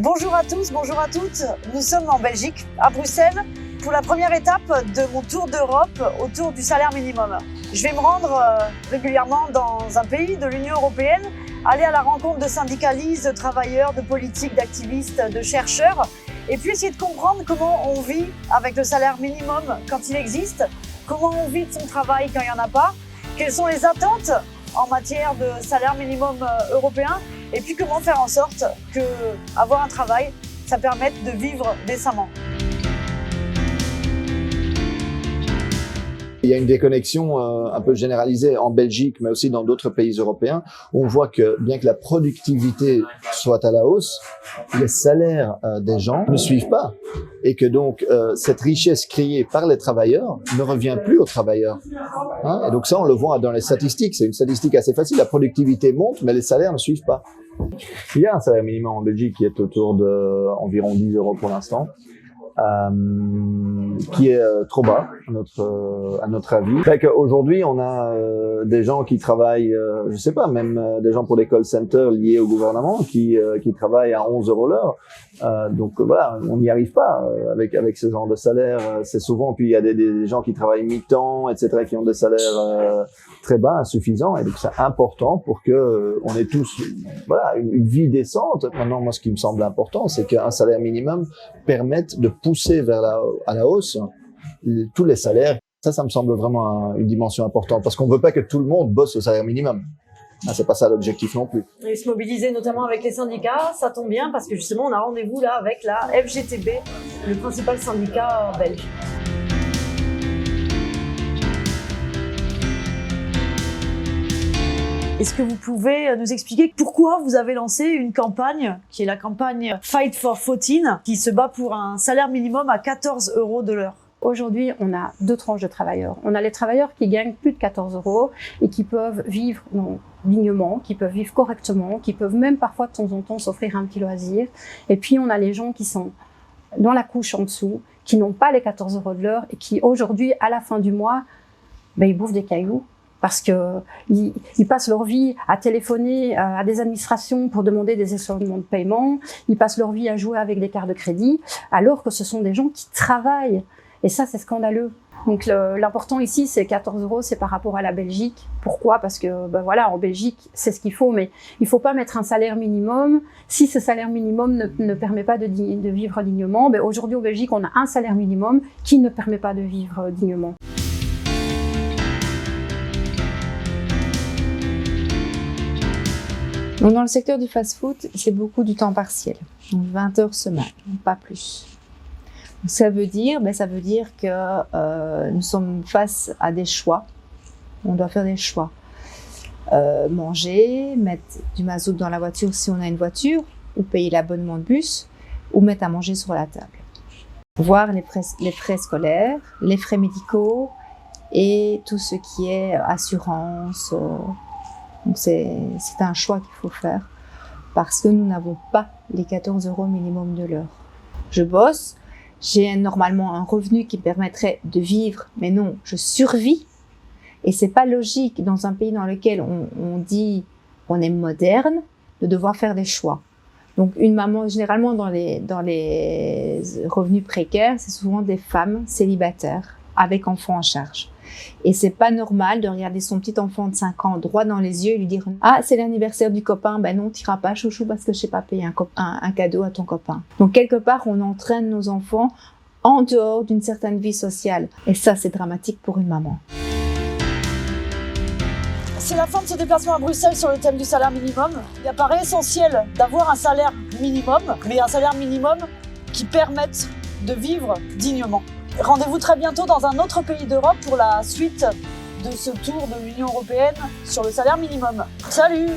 Bonjour à tous, bonjour à toutes. Nous sommes en Belgique, à Bruxelles, pour la première étape de mon tour d'Europe autour du salaire minimum. Je vais me rendre régulièrement dans un pays de l'Union européenne, aller à la rencontre de syndicalistes, de travailleurs, de politiques, d'activistes, de chercheurs, et puis essayer de comprendre comment on vit avec le salaire minimum quand il existe, comment on vit de son travail quand il n'y en a pas, quelles sont les attentes en matière de salaire minimum européen, et puis comment faire en sorte que avoir un travail, ça permette de vivre décemment. Il y a une déconnexion un peu généralisée en Belgique, mais aussi dans d'autres pays européens. On voit que bien que la productivité soit à la hausse, les salaires des gens ne suivent pas. Et que donc cette richesse créée par les travailleurs ne revient plus aux travailleurs. Et donc ça, on le voit dans les statistiques. C'est une statistique assez facile. La productivité monte, mais les salaires ne suivent pas. Il y a un salaire minimum en Belgique qui est autour de environ 10 € pour l'instant. Qui est trop bas à notre avis. Fait qu'aujourd'hui, on a des gens qui travaillent, je sais pas, même des gens pour des call centers liés au gouvernement qui travaillent à 11 € l'heure. Donc voilà, on n'y arrive pas avec ce genre de salaire. C'est souvent, puis il y a des gens qui travaillent mi-temps, etc., qui ont des salaires très bas, insuffisants, et donc c'est important pour que on ait tous, voilà, une vie décente. Maintenant, moi, ce qui me semble important, c'est qu'un salaire minimum permette de pousser à la hausse tous les salaires. Ça me semble vraiment une dimension importante, parce qu'on veut pas que tout le monde bosse au salaire minimum. C'est pas ça l'objectif non plus. Et se mobiliser notamment avec les syndicats, ça tombe bien parce que justement on a rendez-vous là avec la FGTB, le principal syndicat belge. Est-ce que vous pouvez nous expliquer pourquoi vous avez lancé une campagne, qui est la campagne Fight for 14, qui se bat pour un salaire minimum à 14 € de l'heure? Aujourd'hui, on a deux tranches de travailleurs. On a les travailleurs qui gagnent plus de 14 € et qui peuvent vivre dignement, qui peuvent vivre correctement, qui peuvent même parfois de temps en temps s'offrir un petit loisir. Et puis, on a les gens qui sont dans la couche en dessous, qui n'ont pas les 14 € de l'heure et qui aujourd'hui, à la fin du mois, ils bouffent des cailloux. Parce que ils passent leur vie à téléphoner à des administrations pour demander des échelonnements de paiement. Ils passent leur vie à jouer avec des cartes de crédit, alors que ce sont des gens qui travaillent. Et ça, c'est scandaleux. Donc l'important ici, c'est 14 €, c'est par rapport à la Belgique. Pourquoi? Parce que voilà, en Belgique, c'est ce qu'il faut, mais il faut pas mettre un salaire minimum. Si ce salaire minimum ne permet pas de vivre dignement, aujourd'hui en Belgique, on a un salaire minimum qui ne permet pas de vivre dignement. Donc dans le secteur du fast-food, c'est beaucoup du temps partiel, donc 20 heures semaine, pas plus. Donc ça veut dire que nous sommes face à des choix. On doit faire des choix. Manger, mettre du mazout dans la voiture si on a une voiture, ou payer l'abonnement de bus, ou mettre à manger sur la table. Voir les frais scolaires, les frais médicaux et tout ce qui est assurance. Donc c'est un choix qu'il faut faire parce que nous n'avons pas les 14 € minimum de l'heure. Je bosse, j'ai normalement un revenu qui permettrait de vivre, mais non, je survis. Et c'est pas logique dans un pays dans lequel on dit qu'on est moderne de devoir faire des choix. Donc une maman, généralement dans les revenus précaires, c'est souvent des femmes célibataires avec enfants en charge. Et c'est pas normal de regarder son petit enfant de 5 ans droit dans les yeux et lui dire « Ah, c'est l'anniversaire du copain, non, t'iras pas chouchou parce que je sais pas payer un cadeau à ton copain. » Donc quelque part, on entraîne nos enfants en dehors d'une certaine vie sociale. Et ça, c'est dramatique pour une maman. C'est la fin de ce déplacement à Bruxelles sur le thème du salaire minimum. Il apparaît essentiel d'avoir un salaire minimum, mais un salaire minimum qui permette de vivre dignement. Rendez-vous très bientôt dans un autre pays d'Europe pour la suite de ce tour de l'Union européenne sur le salaire minimum. Salut!